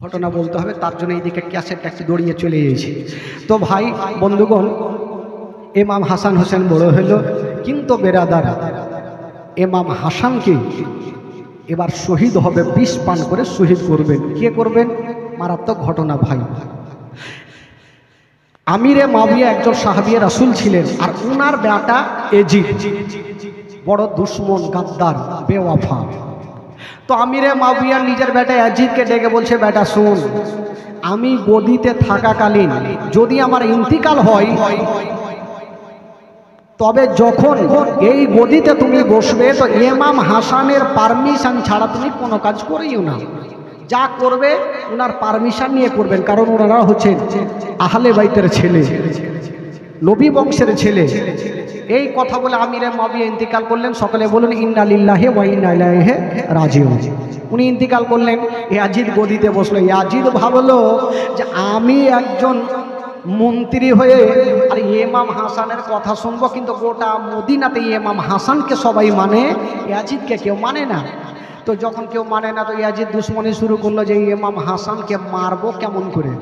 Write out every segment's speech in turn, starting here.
ঘটনা বলতে হবে, তার জন্য এইদিকে ক্যাসেট ট্যাক্সি দৌড়িয়ে চলে গেছি। তো ভাই বন্ধুগণ, ইমাম হাসান হোসেন বড় হলো, কিন্তু বেরাদার ইমাম হাসানকে এবার শহীদ হবে, বিষ পান করে শহীদ করবেন। কে করবেন? মারাত্মক ঘটনা ভাই। আমিরে মাবিয়া একজন সাহাবিয়ে রাসূল ছিলেন, আর উনার বেটা এজিদ বড় দুশ্মন, গাদ্দার, বেওয়াফা। তো আমিরে মাবিয়া নিজের বেটা ইয়াজিদকে ডেকে বলছে, বেটা শোন, আমি গদিতে থাকাকালীন যদি আমার ইন্তিকাল হয়, তবে যখন এই গদিতে তুমি বসবে, তো ইমাম হাসানের পারমিশন ছাড়া তুমি কোনো কাজ করিও না। যা করবে ওনার পারমিশন নিয়ে করবেন, কারণ ওনারা হচ্ছেন আহলে বাইতের ছেলে, নবী বংশের ছেলে। এই কথা বলে আমিরে মাবিয়া ইন্তিকাল করলেন। সকলে বলুন ইন্না লিল্লাহি ওয়া ইন্না ইলাইহি রাজিউন। উনি ইন্তিকাল করলেন, ইয়াজিদ গদিতে বসলো। ইয়াজিদ ভাবলো যে আমি একজন মন্ত্রী হয়ে আর ইমাম হাসানের কথা শুনবো, কিন্তু গোটা মদিনাতে ইমাম হাসানকে সবাই মানে, ইয়াজিদকে কেউ মানে না। তো যখন কেউ মানে না, তো ইয়াজিদ দুশ্মনী শুরু করলো যে ইমাম হাসানকে মারবো কেমন করে,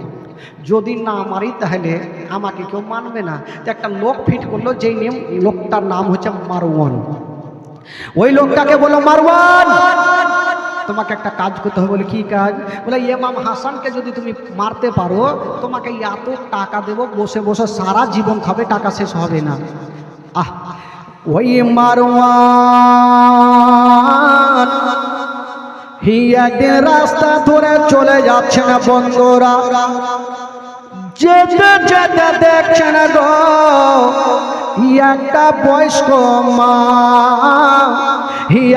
যদি না মারি তাহলে আমাকে কেউ মানবে না। তো একটা লোক ফিট করলো, যেই লোকটার নাম হচ্ছে মারওয়ান। ওই লোকটাকে বললো, মারওয়ান তোমাকে একটা কাজ করতে হবে। বলে কি কাজ? বলে ইমাম হাসানকে যদি তুমি মারতে পারো, তোমাকে এত টাকা দেবো, বসে বসে সারা জীবন খাবে, টাকা শেষ হবে না। আহ, ওই মারওয়ান একদিন রাস্তা ধরে চলে যাচ্ছেন বন্ধুরা, যেতে যেতে দেখছেন গো একটা বয়স্ক মা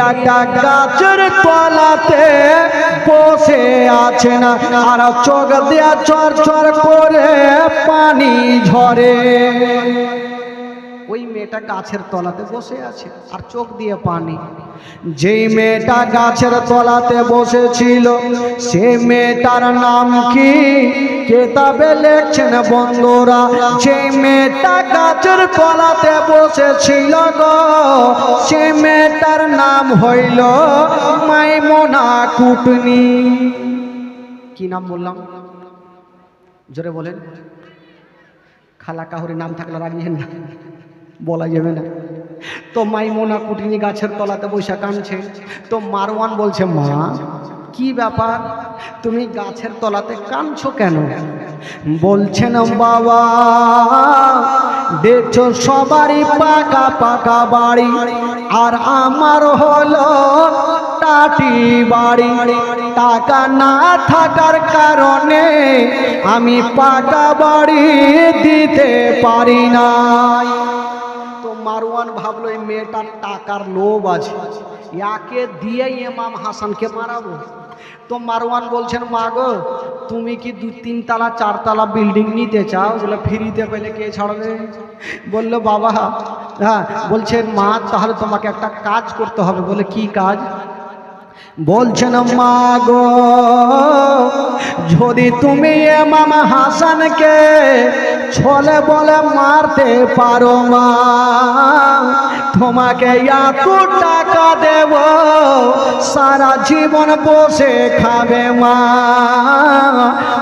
একটা গাছের তলাতে বসে আছে না, আর চোখ দিয়া চর চর করে পানি ঝরে। ওই মেয়েটা গাছের তলাতে বসে আছে আর চোখ দিয়ে পানি। যেই মেয়েটা গাছের তলাতে বসেছিল, সে মেয়েটার নাম কি কেতাবে লেখছেন বন্ধুরা, যে মেয়েটা গাছের তলাতে বসেছিল গো, সে মেয়েটার নাম হইল মাইমুনা কুটনি। কি নাম বললাম? জোরে বলেন। খালা কাহুরি নাম থাকলে রাগিয়েন না, বলা যাবে না। তো মাইমুনা কুটনি গাছের তলাতে বসে কাঁদছে। তো মারওয়ান বলছে, মা কি ব্যাপার, তুমি গাছের তলাতে কাঁদছো কেন? বলছেন, বাবা দেখছো সবারই পাকা পাকা বাড়ি, আর আমার হলো টাটি বাড়ি। টাকা না থাকার কারণে আমি পাকা বাড়ি দিতে পারি না। তো মারওয়ান ভাবলো এই মেয়েটার টাকার লোভ আছে, ইয়াকে দিয়ে ইমাম হাসানকে মারাবো। তো মারওয়ান বলছেন, মা গো তুমি কি 2-3 তলা 4 তলা বিল্ডিং নিতে চাও? বলে ফ্রিতে পেলে কে ছাড়বে? বললো বাবা হ্যাঁ। বলছেন, মা তাহলে তোমাকে একটা কাজ করতে হবে। বলে কি কাজ? বলছেন, মা গো যদি তুমি ইমাম হাসানকে ছলে বলে মারতে পারো, মা তোমাকে এত টাকা দেব, সারা জীবন বসে খাবে মা,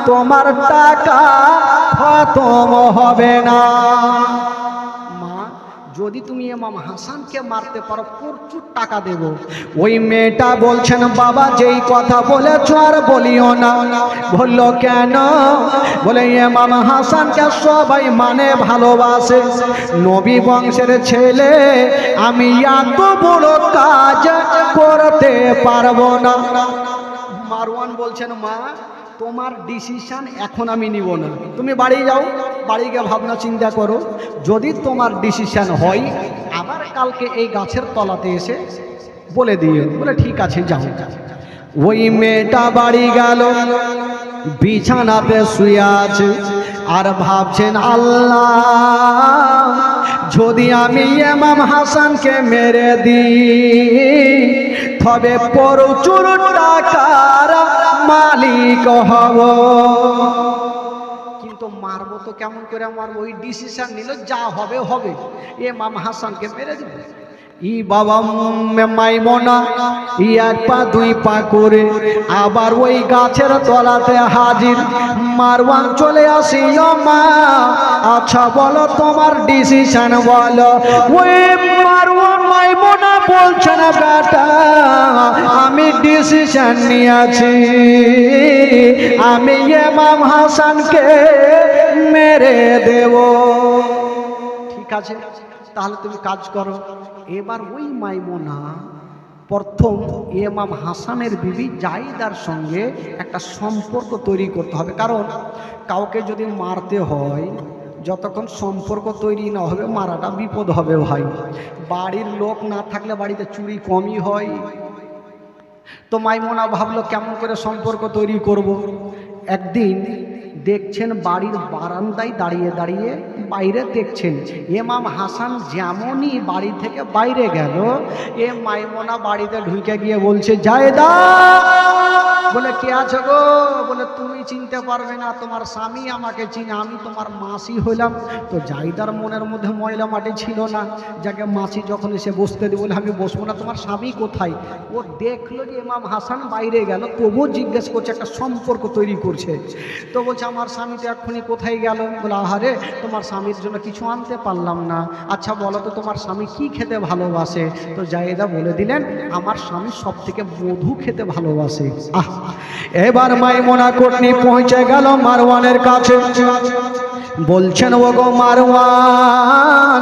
তোমার টাকা খতম হবে না। যদি তুমি ইমাম হাসানকে মারতে পারো, প্রচুর টাকা দেব। ওই মেয়েটা বলছেন, বাবা যেই কথা বলেছ আর বলিও না। বলল কেন? বলে ইমাম হাসানকে সবাই মানে ভালোবাসে, নবী বংশের ছেলে, আমি এত বড় কাজ করতে পারবো না। মারওয়ান বলছেন, মা তোমার ডিসিশন এখন আমি নিব না, তুমি বাড়ি যাও, বাড়ি গিয়ে ভাবনা চিন্তা করো, যদি তোমার ডিসিশন হয় আবার কালকে এই গাছের তলাতে এসে বলে দিও। বলে ঠিক আছে যাও। ওই মেয়েটা বাড়ি গেল, বিছানাতে শুয়ে আছে আর ভাবছেন, আল্লাহ যদি আমি ইমাম হাসানকে মেরে দিই, তবে প্রচুর টাকার মালিক হব। কিন্তু মারবো তো কেমন করে মারবো? ওই ডিসিশন নিল, যা হবে হবে, ইমাম হাসানকে মেরে দেবে। ই বাবা মাইমনা এক পা দুই পা করে আবার ওই গাছের তলাতে হাজির। মারওয়ান চলে আসিল মা, আচ্ছা বলো তোমার ডিসিশন বলো। ওই মারওয়ান মাইমনা বলছে না বেটা আমি ডিসিশন নিয়েছি, আমি ইমাম হাসানকে মেরে দেব। ঠিক আছে তাহলে তুমি কাজ করো। এবার ওই মাইমুনা প্রথম ইমাম হাসানের বিবি জাইদার সঙ্গে একটা সম্পর্ক তৈরি করতে হবে, কারণ কাউকে যদি মারতে হয় যতক্ষণ সম্পর্ক তৈরি না হবে মারাটা বিপদ হবে ভাই। বাড়ির লোক না থাকলে বাড়িতে চুরি কমই হয়। তো মাইমুনা ভাবলো কেমন করে সম্পর্ক তৈরি করব। একদিন দেখছেন বাড়ির বারান্দায় দাঁড়িয়ে দাঁড়িয়ে বাইরে দেখছেন ইমাম হাসান যেমনই বাড়ি থেকে বাইরে গেল এ মাইমুনা বাড়িতে ঢুকে গিয়ে বলছে জায়দা। বলে কে আছো গো? বলে তুমি চিনতে পারবে না, তোমার স্বামী আমাকে চিনে, আমি তোমার মাসি হইলাম। তো জায়দার মনের মধ্যে ময়লা মাটি ছিল না, যাকে মাসি যখন এসে বসতে দিই বলে আমি বসবো না, তোমার স্বামী কোথায়? ও দেখলো যে ইমাম হাসান বাইরে গেল, তবুও জিজ্ঞেস করছে, একটা সম্পর্ক তৈরি করছে। তো বলছে আমার স্বামী তো এক্ষুনি কোথায় গেল? বলে আহারে তোমার স্বামীর জন্য কিছু আনতে পারলাম না, আচ্ছা বলো তো তোমার স্বামী কি খেতে ভালোবাসে? তো জায়েদা বলে দিলেন আমার স্বামী সব থেকে মধু খেতে ভালোবাসে। এবার মাইমুনা কর্ণী পৌঁছে গেল মারওয়ানের কাছে, বলছেন ও গো মারওয়ান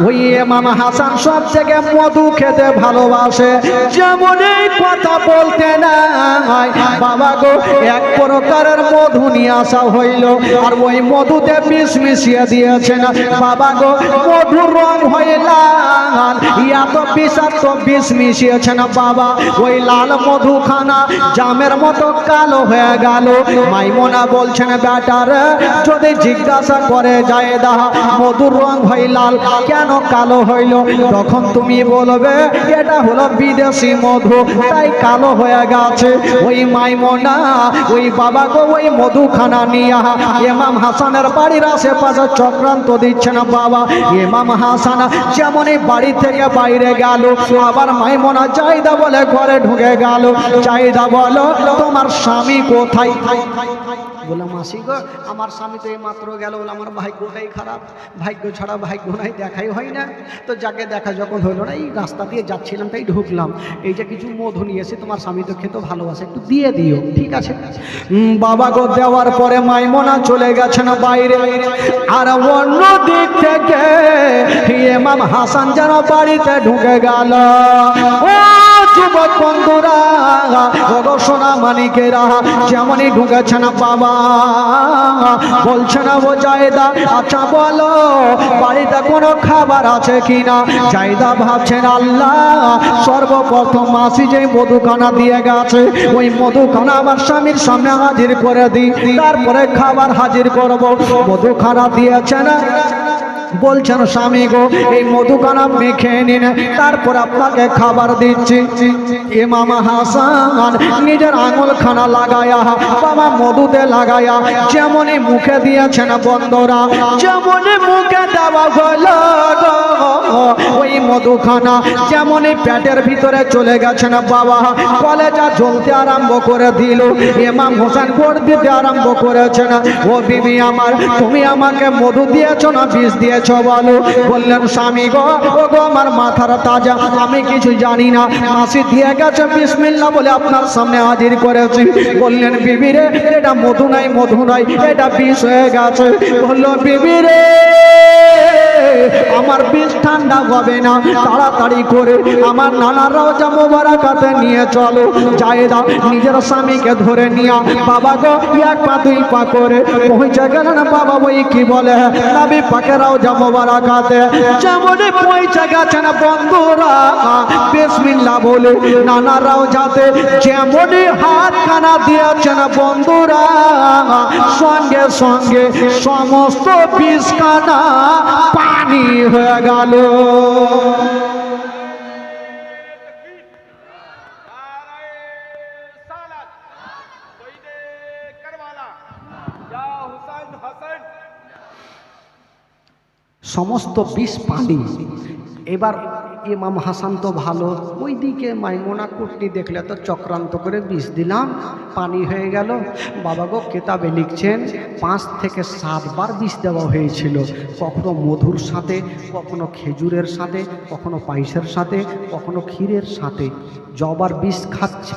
ওই ইমাম হাসান সব থেকে মধু খেতে ভালোবাসে, যেমন এই কথা বলতে নাই বাবা গো এক প্রকারের মধু নিয়ে আসা হইল, আর ওই মধুতে বিষ মিশিয়ে দিয়েছেন বাবা গো, মধুর রং হয়ে লাল, এত বিষাক্ত বিষ মিশিয়েছেন বাবা, ওই লাল মধুখানা জামের মতো কালো হয়ে গেল। মাইমুনা বলছেন বেটার যদি জিজ্ঞাসা করে জায়েদা মধুর রং হয়ে লাল কেন কালো হইল, তখন তুমি বলবে এটা হলো বিদেশি মধু তাই কালো হয়ে গেছে। ওই মাইমুনা ওই বাবা গো ওই মধুখানা নিয়ে ইমাম হাসানের বাড়ির আশেপাশে চক্রান্ত দিচ্ছেন বাবা। ইমাম হাসান যেমনই বাড়ি থেকে বাইরে গেল আবার মাইমুনা জায়েদা বলে ঘরে ঢুকে গেল। জায়েদা বলো তোমার স্বামী কোথায়? বলে মাসি গো আমার স্বামী তো এই মাত্র গেল। বলে আমার ভাগ্যটাই খারাপ, ভাগ্য ছাড়া ভাগ্য নাই, দেখাই হয় না। তো যাকে দেখা যখন হইলো না এই রাস্তা দিয়ে যাচ্ছিলাম তাই ঢুকলাম, এই যে কিছু মধু নিয়ে এসে তোমার স্বামী তো খেতে ভালোবাসে একটু দিয়ে দিও। ঠিক আছে বাবা গো দেওয়ার পরে মাইমুনা চলে গেছেন বাইরে, আর অন্য দিক থেকে ইমাম হাসান যেন বাড়িতে ঢুকে গেল। ও যুবক বন্ধুরা ও গো সোনা মানিকেরা যেমনই ঢুকেছেন বাবা বলছেন ও জায়েদা আচ্ছা বলো বাড়িতে কোনো খাবার আছে কিনা? জায়েদা ভাবছেন আল্লাহ সর্বপ্রথম মাসি যে মধুখানা দিয়ে গেছে ওই মধুখানা আমার স্বামীর সামনে হাজির করে দিই, তারপরে খাবার হাজির করব। মধুখানা দিয়েছেন, বলছেন স্বামী গো এই মধুখানা মেখে নিন তারপর আপনাকে খাবার দিচ্ছি। ইমাম হাসান নিজের আঙুলখানা লাগায়া বাবা মধুতে লাগায়া যেমনই মুখে দিয়েছেন বন্ধুরা, যেমনই মুখে দেওয়া হলো ওই মধুখানা যেমনই পেটের ভিতরে চলে গেছেন বাবা, কলেজা জ্বলতে আরম্ভ করে দিল। ইমাম হোসেন গোড় দিতে আরম্ভ করেছেন, ও বিবি আমার তুমি আমাকে মধু দিয়েছ না বিষ দিয়েছ বলো? বললেন স্বামী গো ও গো আমার মাথার তাজা, আমি কিছু জানি না, মাসি দিয়ে গেছে বিসমিল্লাহ বলে আপনার সামনে হাজির করেছি। বললেন বিবি রে এটা মধু নাই, মধু নাই, এটা বিষ হয়ে গেছে। বলল বিবি রে আমার বিষ ঠান্ডা হবে না, তাড়াতাড়ি করে আমার নানা রওজা মোবারকাতে নিয়ে চলো। জায়েদা নিজের স্বামীকে ধরে নিয়ে বাবা গো এক পা দুই পা করে পৌঁছে গেলেন বাবা ওই কি বলে নবী পাকের রওজা মোবারকাতে। যেমনই পৌঁছে গেছেন বন্ধুরা বিসমিল্লাহ বলে নানা রওজাতে যেমনই হাতখানা দিয়েছেন বন্ধুরা সঙ্গে সঙ্গে সমস্ত বিষখানা পানি হয়ে গেল। সমস্ত বিষ পানি। এবার ইমাম হাসান তো ভালো, ওইদিকে মাইমুনা কুটনি দেখলে তো চক্রান্ত করে বিষ দিলাম, পানি হয়ে গেল। বাবা গো কেতাবে লিখছেন 5 থেকে 7 বার বিষ দেওয়া হয়েছিল, কখনো মধুর সাথে, কখনো খেজুরের সাথে, কখনো পায়েসের সাথে, কখনো ক্ষীরের সাথে। যবার বিষ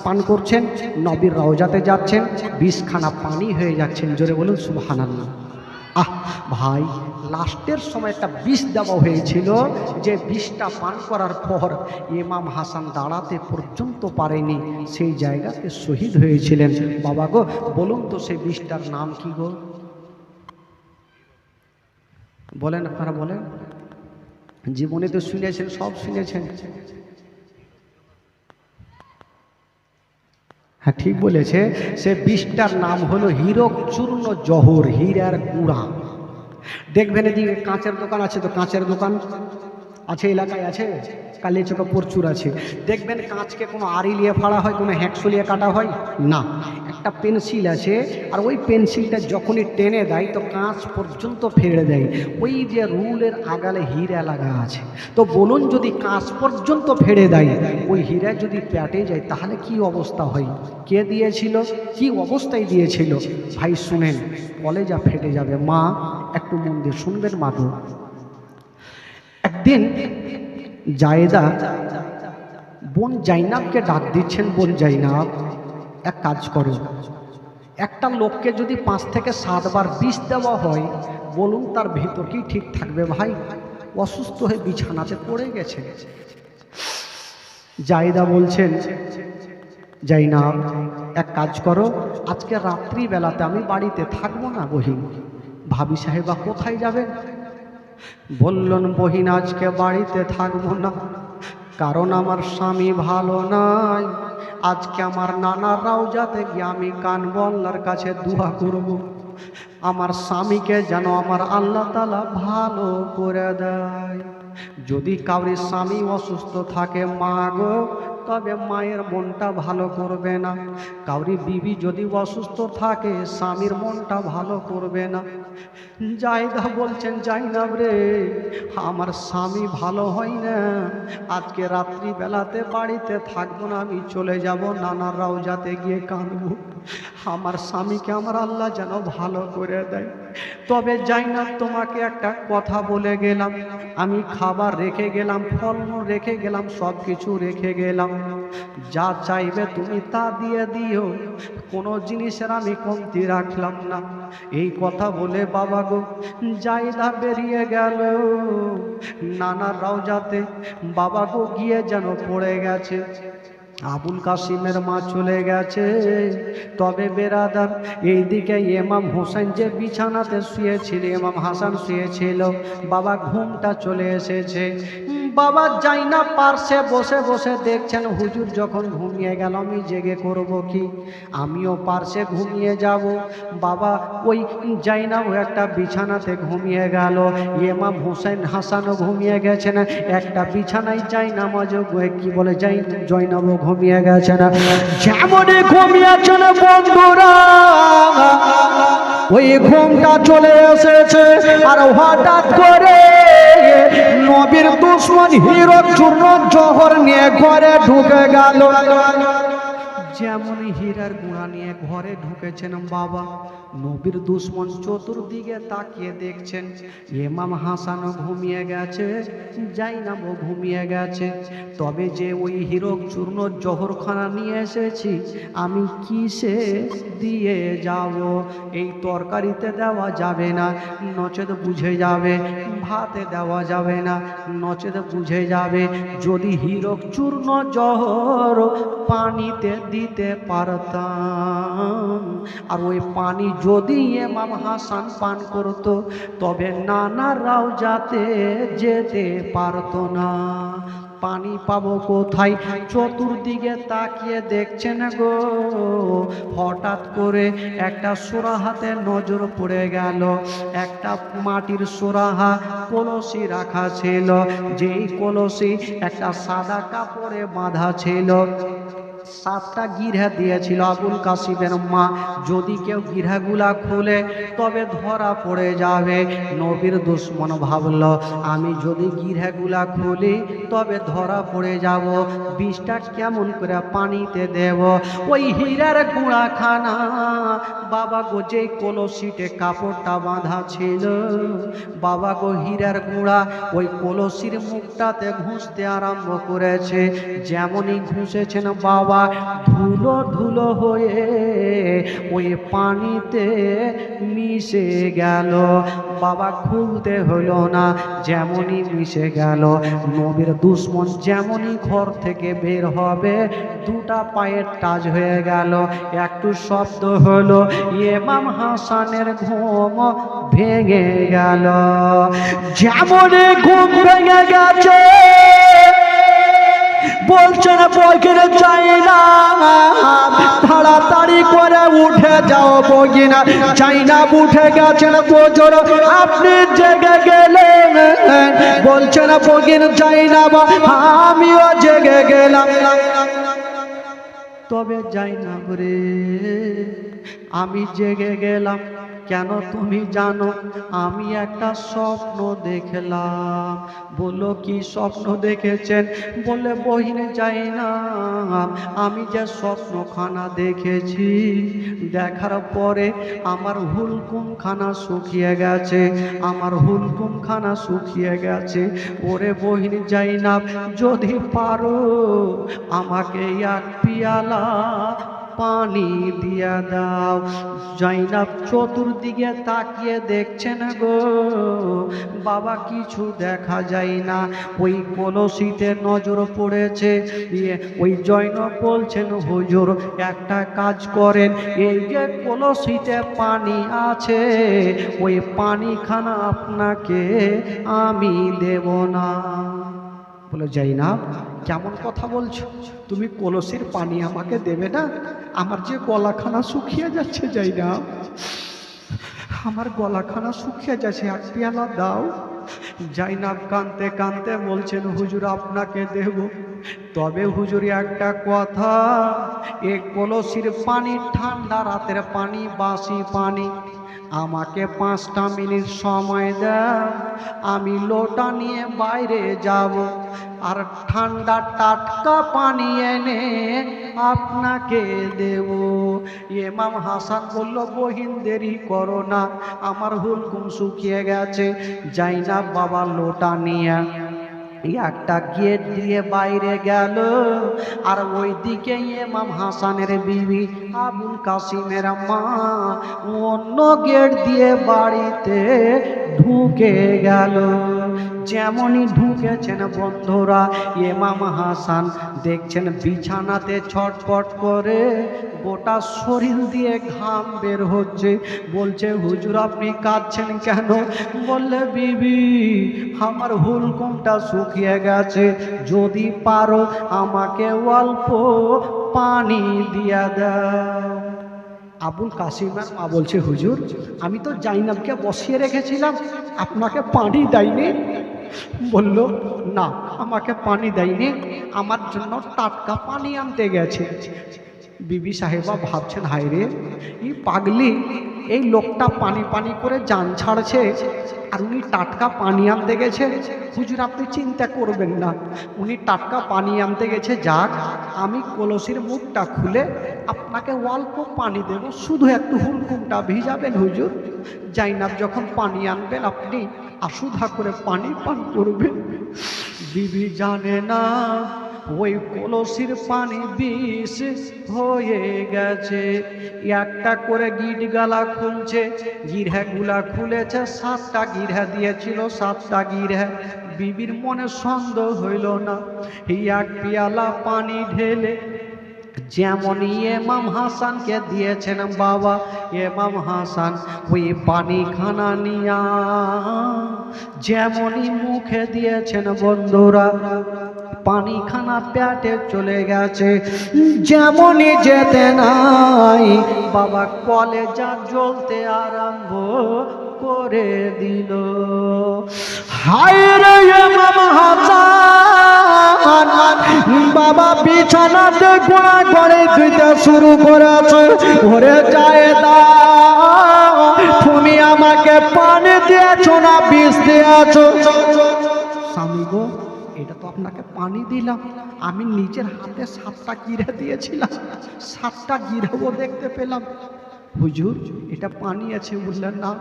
পান করছেন, নবীর রওজাতে যাচ্ছেন, বিষখানা পানি হয়ে যাচ্ছেন। জোরে বলুন সুবহানাল্লাহ। ভাই, লাস্টের সময় একটা বিষ দেওয়া হয়েছিল, যে বিষটা পান করার পর ইমাম হাসান দাঁড়াতে পর্যন্ত পারেনি, সেই জায়গাতে শহীদ হয়েছিলেন। বাবা গো বলুন তো সেই বিষটার নাম কি গো? বলেন, আপনারা বলেন। জীবনে তো শুনেছেন, সব শুনেছেন। হ্যাঁ ঠিক বলেছে, সে বিষটার নাম হলো হীরক চূর্ণ জহর, হীরার গুঁড়া। দেখবেন এদিকে কাঁচের দোকান আছে, তো কাঁচের দোকান আছে এলাকায়, আছে কালিয়াচকে প্রচুর আছে। দেখবেন কাঁচকে কোনো আড়ি নিয়ে ফাড়া হয়, কোনো হ্যাকশো নিয়ে কাটা হয় না, একটা পেন্সিল আছে, আর ওই পেন্সিলটা যখনই টেনে দেয় তো কাঁচ পর্যন্ত ফেড়ে দেয়। ওই যে রুলের আগালে হীরা লাগা আছে, তো বলুন যদি কাঁচ পর্যন্ত ফেড়ে দেয়, ওই হীরা যদি প্যাটে যায় তাহলে কি অবস্থা হয়? কে দিয়েছিল, কি অবস্থায় দিয়েছিল? ভাই শুনেন, কলেজা ফেটে যাবে। মা একটু মন দিয়ে শুনবেন। মা গো, একদিন জায়েদা বোন জাইনাবকে ডাক দিচ্ছেন, বোন জাইনাব এক কাজ করো, একটা লোককে যদি 5 থেকে 7 বার বিষ দেওয়া হয়, বলুন তার ভিতর কি ঠিক থাকবে? ভাই অসুস্থ হয়ে বিছানাতে পড়ে গেছে। জায়েদা বলছেন, জাইনাব এক কাজ করো, আজকে রাত্রিবেলাতে আমি বাড়িতে থাকবো না বহিন। ভাবি সাহেবা কোথায় যাবেন? বললেন, বহিন আজকে বাড়িতে থাকবো না, কারণ আমার স্বামী ভালো নাই। আজকে আমার নানার রওজাতে গিয়ে আমি কানবো, আল্লাহর কাছে দোয়া করব, আমার স্বামীকে যেন আমার আল্লাহ তাআলা ভালো করে দেয়। যদি কাউরির স্বামী অসুস্থ থাকে মা গো, তবে মায়ের মনটা ভালো করবে না। কাউরি বিবি যদি অসুস্থ থাকে, স্বামীর মনটা ভালো করবে না। জায়দা বলছেন, জাইনাব রে, আমার স্বামী ভালো হয় না, আজকে রাত্রিবেলাতে বাড়িতে থাকবো না, আমি চলে যাব নানার রওজাতে গিয়ে কাঁদবো, আমার স্বামীকে আমার আল্লাহ যেন ভালো করে দেয়। তবে জাইনাব তোমাকে একটা কথা বলে গেলাম, আমি খাবার রেখে গেলাম, ফলমূল রেখে গেলাম, সব কিছু রেখে গেলাম, যা চাইবে তুমি তা দিয়ে দিও, কোনো জিনিসের আমি কমতি রাখলাম না। এই কথা বলে বাবা গো জায়দা বেরিয়ে গেল নানার রওজাতে। বাবা গো গিয়ে যেন পড়ে গেছে। আবুল কাসিমের মা চলে গেছে। তবে বেরাদার, এইদিকে ইমাম হোসেন যে বিছানাতে শুয়েছিল, ইমাম হাসান শুয়েছিল, বাবা ঘুমটা চলে এসেছে। বাবা জাইনাব পার্শ্বে বসে বসে দেখছেন, হুজুর যখন ঘুমিয়ে গেল আমি জেগে করব কি, আমিও পার্শ্বে ঘুমিয়ে যাব। বাবা ওই জাইনাব একটা বিছানাতে ঘুমিয়ে গেল, ইমাম হোসেন হাসানও ঘুমিয়ে গেছেন একটা বিছানায়। জাইনামাজও কি বলে জয়নাবও ঘুমিয়ে গেছেন। যেমনই ঘুমিয়েছেন বন্ধুরা, ওই ঘুমটা চলে এসেছে, আর হঠাৎ করে নবীর দুশমন হীরক চূর্ণ জহর নিয়ে ঘরে ঢুকে গেল। যেমন হীরার গুঁড়া নিয়ে ঘরে ঢুকেছেন বাবা, নবীর দুশমন চতুর্দিকে তাকিয়ে দেখছেন, ইমাম হাসানও ঘুমিয়ে গেছে, জাইনাবও ঘুমিয়ে গেছে। তবে যে ওই হীরক চূর্ণ জহরখানা নিয়ে এসেছি, আমি কিসে দিয়ে যাব? এই তরকারিতে দেওয়া যাবে না, নচেত বুঝে যাবে, ভাতে দেওয়া যাবে না, নচেত বুঝে যাবে। যদি হীরক চূর্ণ জহর পানিতে দিতে পারতাম, আর ওই পানি যদি ইমাম হাসান পান করত, তবে নানা রওজাতে যেতে পারতো না। পানি পাবো কোথায়? চতুর্দিকে তাকিয়ে দেখছেন গো, হঠাৎ করে একটা সুরাহাতে নজর পড়ে গেল। একটা মাটির সুরাহা কলসি রাখা ছিল, যেই কলসি একটা সাদা কাপড়ে বাঁধা ছিল। 7টা গিরহা দিয়েছিল আবুল কাসিমের মা। যদি কেউ গিরহাগুলা খুলে তবে ধরা পড়ে যাবে। নবীর দুশ্মন ভাবল আমি যদি গিরহাগুলা খুলি তবে ধরা পড়ে যাব, বিষটা কেমন করে পানিতে দেব। ওই হীরার গুঁড়াখানা বাবা গো যে কলসিতে কাপড়টা বাঁধা ছিল, বাবা গো হীরার গুঁড়া ওই কলসির মুখটাতে ঘুষতে আরম্ভ করেছে। যেমনই ঘুষেছেন বাবা ধুলো ধুলো হয়ে ওই পানিতে মিশে গেল। বাবা খুলতে হলো না, যেমনই মিশে গেল। নবীর দুশ্মন যেমনই ঘর থেকে বের হবে দুটা পায়ের টাচ হয়ে গেল, একটু শব্দ হলো, ইমাম হাসানের ঘুম ভেঙে গেল। যেমনই ঘুম ভেঙে গেছে বলছেন বগিনা চাই না, তাড়াতাড়ি করে উঠে যাও বগিনা চাই না। উঠে গেছেন হুজুর আপনি জেগে গেলেন, বলছেন বগিনা চাই না আমিও জেগে গেলাম। তবে যাই না রে আমি জেগে গেলাম কেন তুমি জানো? আমি একটা স্বপ্ন দেখলাম। বললো কি স্বপ্ন দেখেছেন? বলে বহিনে যাই না আমি যে স্বপ্নখানা দেখেছি দেখার পরে আমার হুলকুমখানা শুকিয়ে গেছে, আমার হুলকুমখানা শুকিয়ে গেছে। ওরে বহিনে যাই না যদি পারো আমাকে এক পিয়ালা পানি দিয়া দাও। জয়নাব চতুর্দিকে তাকিয়ে দেখছেন গো বাবা কিছু দেখা যায় না। ওই কলসিতে নজর পড়েছে। ওই জয়নাব বলছেন হুজুর একটা কাজ করেন, এই যে কলসিতে পানি আছে ওই পানিখানা আপনাকে আমি দেব না। বলে জয়নাব কেমন কথা বলছো? তুমি কলসির পানি আমাকে দেবে না? আমার যে গলাখানা শুকিয়ে যাচ্ছে জয়নাব, আমার গলাখানা শুকিয়ে যাচ্ছে, এক পেয়ালা দাও। জয়নাব কাঁদতে কাঁদতে বলছেন হুজুর আপনাকে দেব, তবে হুজুর একটা কথা, এই কলসির পানি ঠান্ডা রাতের পানি, বাসি পানি, আমাকে 5টা মিনিট সময় দাও, আমি লোটা নিয়ে বাইরে যাব আর ঠান্ডা টাটকা পানি এনে আপনাকে দেব। ইমাম হাসান বলল বহিন দেরি করো না, আমার হুলকুম শুকিয়ে গেছে। জয়নাব বাবা লোটা নিয়ে একটা গেট দিয়ে বাইরে গেল, আর ওই দিকে ইমাম হাসানের বিবি আবুল কাসিমের মা অন্য গেট দিয়ে বাড়িতে ঢুকে গেল। যেমনই ঢুকেছেন বন্ধুরা ইমাম হাসান দেখছেন বিছানাতে ছটফট করে গোটা শরীর দিয়ে ঘাম বের হচ্ছে। বলছে হুজুর আপনি কাঁদছেন কেন? বললে বিবি আমার হুলকুমটা শুকিয়ে গেছে, যদি পারো আমাকে অল্প পানি দিয়া দাও। আবুল কাসিমের মা বলছে হুজুর আমি তো জাইনাবকে বসিয়ে রেখেছিলাম, আপনাকে পানি দেয়নি? বলল না আমাকে পানি দেয়নি, আমার জন্য টাটকা পানি আনতে গেছে। বিবি সাহেবা ভাবছেন হায় রে এই পাগলি, এই লোকটা পানি পানি করে জান ছাড়ছে আর উনি টাটকা পানি আনতে গেছে। হুজুর আপনি চিন্তা করবেন না, উনি টাটকা পানি আনতে গেছে, যাক আমি কলসির মুখটা খুলে আপনাকে অল্প পানি দেব, শুধু একটু হুলকুমটা ভিজাবেন হুজুর। জাইনাব যখন পানি আনবেন আপনি আশুধা করে পানি পান করবেন। বিবি জানে না ওই কলসির পানি বিষ হয়ে গেছে। একটা করে গিট গালা খুলছে, গিরহাগুলা খুলেছে, 7টা গিরহা দিয়েছিল, 7টা গিরহা। বিবির মনে সন্দেহ হইল না, এক পেয়ালা পানি ঢেলে যেমন ইমাম হাসানকে দিয়েছেন বাবা, ইমাম হাসান ওই পানিখানা নিয়া যেমনই মুখে দিয়েছেন বন্ধুরা পানিখানা পেটে চলে গেছে। যেমনই যেতে নাই বাবা কলেজা জ্বলতে আরম্ভ করে দিল। হায় রে ইমাম হাসান বাবা বিছানাতে গোড়া করে দিতে শুরু করেছে। ওরে জায়েদা, তুমি আমাকে পানি দিয়েছো না বিষ দিয়েছো? স্বামী গো, এটা তো আপনাকে পানি দিলাম, আমি নিজের হাতে 7টা গিরে দিয়েছিলাম, 7টা গিরেও দেখতে পেলাম। হুজুর, এটা পানি আছে? বললেন না,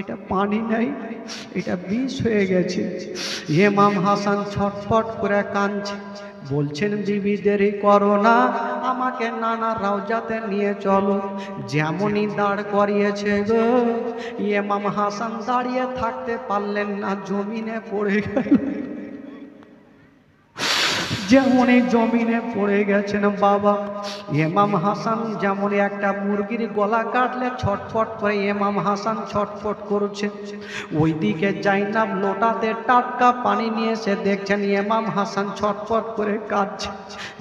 এটা পানি নাই, এটা বিষ হয়ে গেছে। ইমাম হাসান ছটফট করে কাঁদছে, বলছেন বিবি দেরি করো না, আমাকে নানা রওজাতে নিয়ে চলো। যেমনই দাঁড় করিয়েছে গো, ইমাম হাসান দাঁড়িয়ে থাকতে পারলেন না, জমিনে পড়ে গেল। যেমনই জমিনে পড়ে গেছেন বাবা, ইমাম হাসান যেমন একটা মুরগির গলা কাটলে ছটফট করে ইমাম হাসান ছটফট করছে। ওইদিকে জাইনাব লোটাতে টাটকা পানি নিয়ে এসে দেখছেন ইমাম হাসান ছটফট করে কাঁদছে।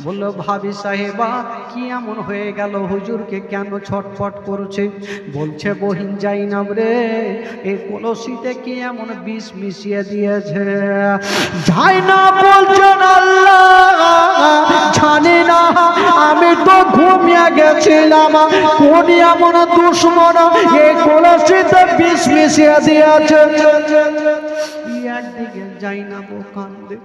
বলল, ভাবি সাহেবা, কি এমন হয়ে গেল? হুজুরকে কেন ছটফট করছে? বলছে, বহিন জাইনাব রে, এই কলসিতে কি এমন বিষ মিশিয়ে দিয়েছে? জাইনাব বলছেন, আল্লাহ জানি না, আমি তো ঘুমিয়ে গেছিলাম, কোন এমন দুশ্মন এই কলসিতে বিষ মিশিয়ে দিয়েছে। একদিকে জাইনাব কান্দে,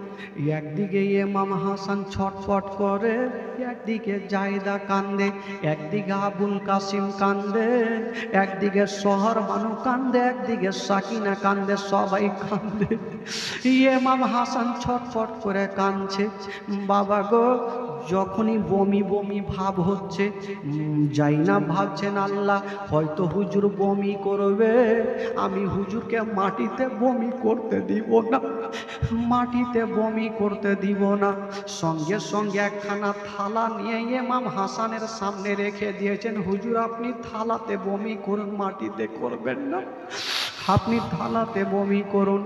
একদিকে ইমাম হাসান ছটফট করে, একদিকে জায়দা কান্দে, একদিকে আবুল কাসিম কান্দে, একদিকে শহর মানু কান্দে, একদিকে সাকিনা কান্দে, সবাই কান্দে। ইমাম হাসান ছটফট করে কাঁদছে। বাবা গো, যখনই বমি বমি ভাব হচ্ছে, জাইনাব ভাবছেন, আল্লাহ হয়তো হুজুর বমি করবে, আমি হুজুরকে মাটিতে বমি করতে দিব না, মাটিতে বমি করতে দিব না। সঙ্গে সঙ্গে একখানা থালা নিয়ে ইমাম হাসানের সামনে রেখে দিয়েছেন। হুজুর, আপনি থালাতে বমি করুন, মাটিতে করবেন না, আপনি থালাতে বমি করুন।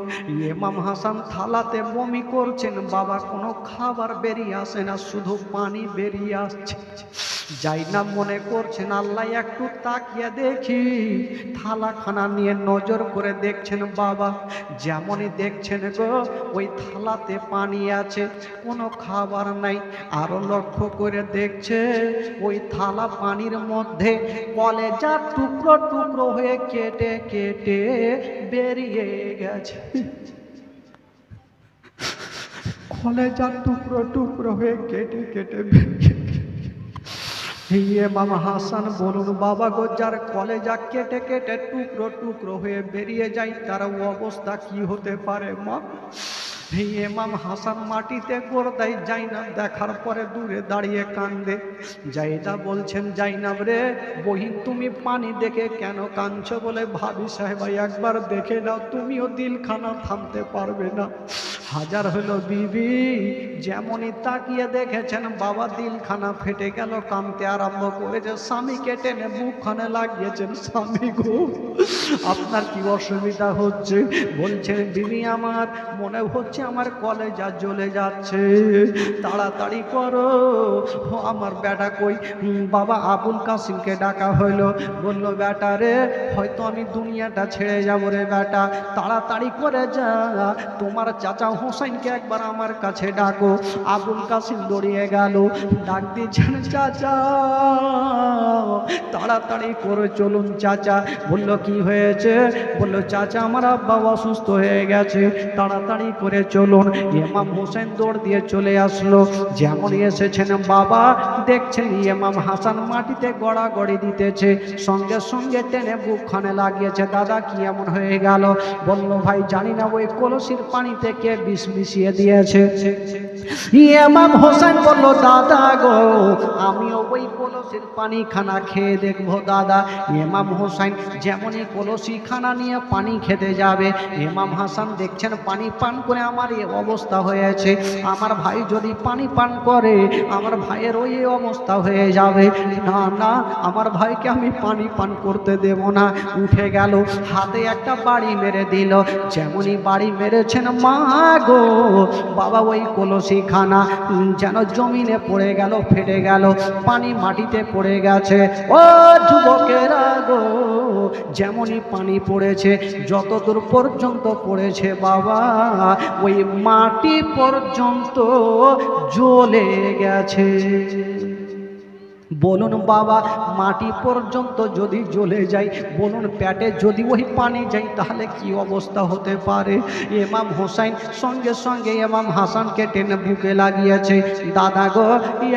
ইমাম হাসান থালাতে বমি করছেন। বাবা, কোনো খাবার বেরিয়ে আসে না, শুধু পানি বেরিয়ে আসছে। জাইনাব মনে করছেন, আল্লাহ একটু তাকিয়ে দেখি। থালাখানা নিয়ে নজর করে দেখছেন বাবা, যেমনই দেখছেন গো, ওই থালাতে পানি আছে, কোনো খাবার নাই। আরো লক্ষ্য করে দেখছে, ওই থালা পানির মধ্যে কলেজা টুকরো টুকরো হয়ে কেটে কেটে বেরিয়ে গেছে। কলেজা টুকরো টুকরো হয়ে কেটে কেটে বেরিয়ে। ইমাম হাসান বলুন, বাবা গো, যার কলেজা কেটে কেটে টুকরো টুকরো হয়ে বেরিয়ে যায়, তার অবস্থা কি হতে পারে মা? ইমাম হাসান মাটিতে গোড় দেয়। জাইনাব দেখার পরে দূরে দাঁড়িয়ে কান্দে। জাইদা বলছেন, জাইনাব রে, বহিন তুমি পানি দেখে কেন কাঁদছো? বলে, ভাবি সাহেবা, একবার দেখে নাও, তুমিও দিলখানা থামতে পারবে না। হাজার হলো বিবি, যেমনই তাকিয়ে দেখেছেন বাবা, দিলখানা ফেটে গেল, কাঁদতে আরম্ভ করেছে। স্বামীকে টেনে বুকখানে লাগিয়েছেন, স্বামী গো, আপনার কি অসুবিধা হচ্ছে? বলছেন, বিবি, আমার মনে হচ্ছে আমার কলেজা জ্বলে যাচ্ছে, তাড়াতাড়ি করো, আমার বেটা কই? বাবা আবুল কাসিমকে ডাকা হইলো। বলল, বেটা রে, হয়তো আমি দুনিয়াটা ছেড়ে যাবো রে বেটা, তাড়াতাড়ি করে যা, তোমার চাচা হোসেনকে একবার আমার কাছে ডাকো। আবুল কাসিম দৌড়িয়ে গেল, ডাক দিয়েছেন, চাচা তাড়াতাড়ি করে চলুন চাচা। বলল, কি হয়েছে? বলল, চাচা, আমার আব্বা অসুস্থ হয়ে গেছে, তাড়াতাড়ি করে চলুন। ইমাম হোসেন দৌড় দিয়ে চলে আসলো। যেমন এসেছেন বাবা, দেখছেন ইমাম হাসান মাটিতে গড়াগড়ি দিতেছে, সঙ্গে সঙ্গে টেনে বুকখানে লাগিয়েছে। দাদা, কি এমন হয়ে গেল? বলল, ভাই জানি না, ওই কলসির পানিতে কে বিষ মিশিয়ে দিয়েছে। ইমাম হোসেন বলল, দাদা গো, আমিও ওই কলসির পানি খানা খেয়ে দেখবো দাদা। ইমাম হোসেন যেমনই কলসি খানা নিয়ে পানি খেতে যাবে, ইমাম হাসান দেখছেন পানি পান করে আমার এই অবস্থা হয়েছে, আমার ভাই যদি পানি পান করে আমার ভাইয়ের ওই অবস্থা হয়ে যাবে, না না, আমার ভাইকে আমি পানি পান করতে দেব না। উঠে গেল, হাতে একটা বাড়ি মেরে দিল। যেমনই বাড়ি মেরেছেন, মা গো, বাবা, ওই কলসি খানা যেন জমিনে পড়ে গেল, ফেটে গেল, পানি মাটিতে পড়ে গেছে। ও যুবকেরা গো, যেমনই পানি পড়েছে, যতদূর পর্যন্ত পড়েছে বাবা, ওই মাটি পর্যন্ত জ্বলে গেছে। বলুন বাবা, মাটি পর্যন্ত যদি জ্বলে যায়, বলুন পেটে যদি ওই পানি যায় তাহলে কি অবস্থা হতে পারে? ইমাম হোসাইন সঙ্গে সঙ্গে ইমাম হাসানকে টেনে বুকে লাগিয়েছে। দাদা গো,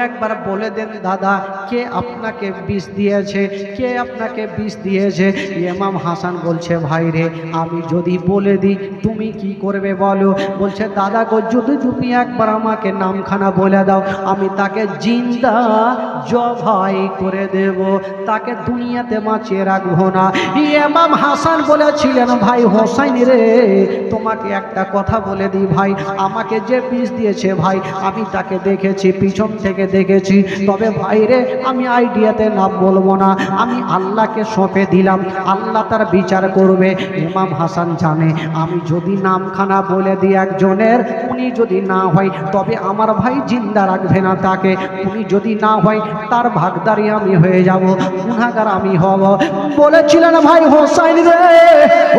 একবার বলে দেন দাদা, কে আপনাকে বিষ দিয়েছে? কে আপনাকে বিষ দিয়েছে? ইমাম হাসান বলছে, ভাই রে, আমি যদি বলে দিই তুমি কি করবে বলো? বলছে, দাদা গো, যদি তুমি একবার আমাকে নামখানা বলে দাও, আমি তাকে জিন্দা জবাই করে দেব, তাকে দুনিয়াতে বাঁচিয়ে রাখবো না। ইমাম হাসান বলেছিলেন, ভাই হোসাইন রে, তোমাকে একটা কথা বলে দিই ভাই, আমাকে যে বিষ দিয়েছে ভাই, আমি তাকে দেখেছি, পিছন থেকে দেখেছি, তবে ভাই রে, আমি আইডিয়াতে নাম বলবো না, আমি আল্লাহকে সঁপে দিলাম, আল্লাহ তার বিচার করবে। ইমাম হাসান জানে, আমি যদি নামখানা বলে দিই একজনের, উনি যদি না হয় তবে আমার ভাই জিন্দা রাখবে না তাকে, উনি যদি না হয় তার ভাগদারি আমি হয়ে যাব, গুনাহগার আমি হব। বলেছিলেন, ভাই হোসাইন রে,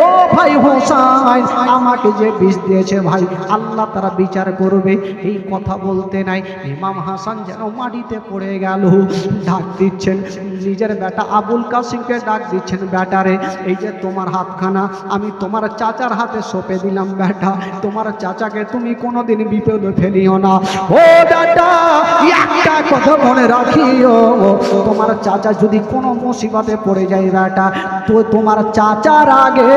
ও ভাই হোসাইন, আমাকে যে বিষ দিয়েছে ভাই, আল্লাহ তারা বিচার করবে। এই কথা বলতে নাই, ইমাম হাসান যেন মাটিতে পড়ে গেল। ডাক দিচ্ছেন নিজের বেটা আবুল কাসিমকে, ডাক দিচ্ছেন, বেটারে, এই যে তোমার হাতখানা আমি তোমার চাচার হাতে সঁপে দিলাম, বেটা, তোমার চাচাকে তুমি কোনোদিন বিপদে ফেলিও না। ও বেটা, একটা কথা মনে রাখিও, তোমার চাচা যদি কোনো মুসিবতে পড়ে যায় বেটা, তো তোমার চাচার আগে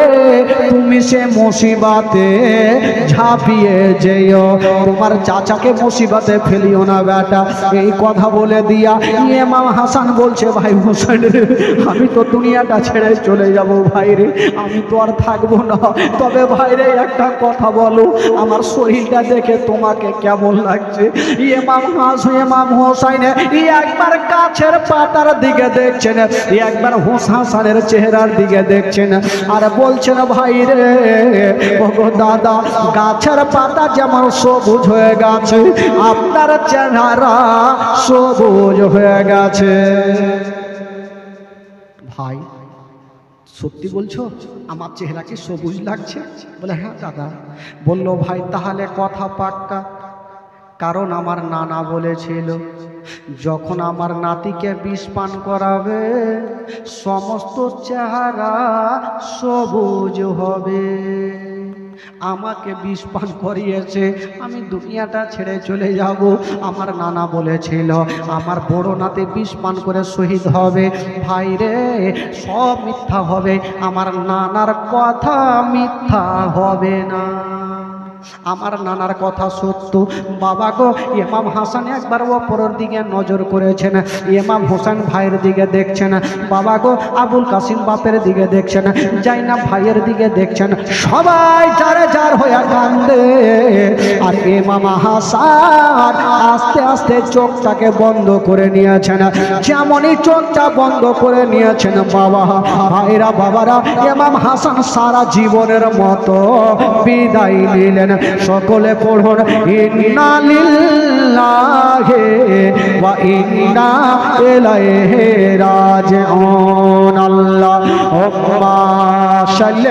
তুমি সে মুসিবতে ঝাঁপিয়ে যেও, তোমার চাচাকে মুসিবতে ফেলিও না বেটা। এই কথা বলে দিয়া ইমাম হাসান বলছে, ভাই হোসেন রে, আমি তো দুনিয়াটা ছেড়ে চলে যাব ভাই রে, আমি তো আর থাকবো না, তবে ভাই রে একটা কথা বলো, আমার শরীরটা দেখে তোমাকে কেমন লাগছে? ইমাম হোসাইন একবার গাছের পাতার দিকে দেখছেন, একবার হাসানের চেহারার দিকে দেখছেন, আর বলছেন, ভাই রে, ওগো দাদা, গাছের পাতা যেমন সবুজ হয়ে গেছে, আপনার চেহারা সবুজ হয়ে গেছে। ভাই, সত্যি বলছো? আমার চেহারা কি সবুজ লাগছে? বলে, হ্যাঁ দাদা। বলল, ভাই তাহলে কথা পাক্কা, কারণ আমার নানা বলেছিল, যখন আমার নাতিকে বিষ পান করাবে সমস্ত চেহারা সবুজ হবে। আমাকে বিষ পান করিয়েছে, আমি দুনিয়াটা ছেড়ে চলে যাব। আমার নানা বলেছিল আমার বড় নাতি বিষ পান করে শহীদ হবে। ভাই রে, সব মিথ্যা হবে, আমার নানার কথা মিথ্যা হবে না, আমার নানার কথা সত্য। বাবা গো, ইমাম হাসান একবার ওপরের দিকে নজর করেছেন, ইমাম হোসেন ভাইয়ের দিকে দেখছেন, বাবা গো আবুল কাসিম বাপের দিকে দেখছেন, জাইনাব ভাইয়ের দিকে দেখছেন, সবাই যারে যার হয়ে কান্দে। আর ইমাম হাসান আস্তে আস্তে চোখটাকে বন্ধ করে নিয়েছেন। যেমনই চোখটা বন্ধ করে নিয়েছেন বাবা, ভাইরা বাবারা, ইমাম হাসান সারা জীবনের মতো বিদায় নিলেন। সকলে পড়ুন, ইন্না লিল্লাহি ওয়া ইন্না ইলাইহি রাজিউন। আল্লাহুম্মা সাল্লি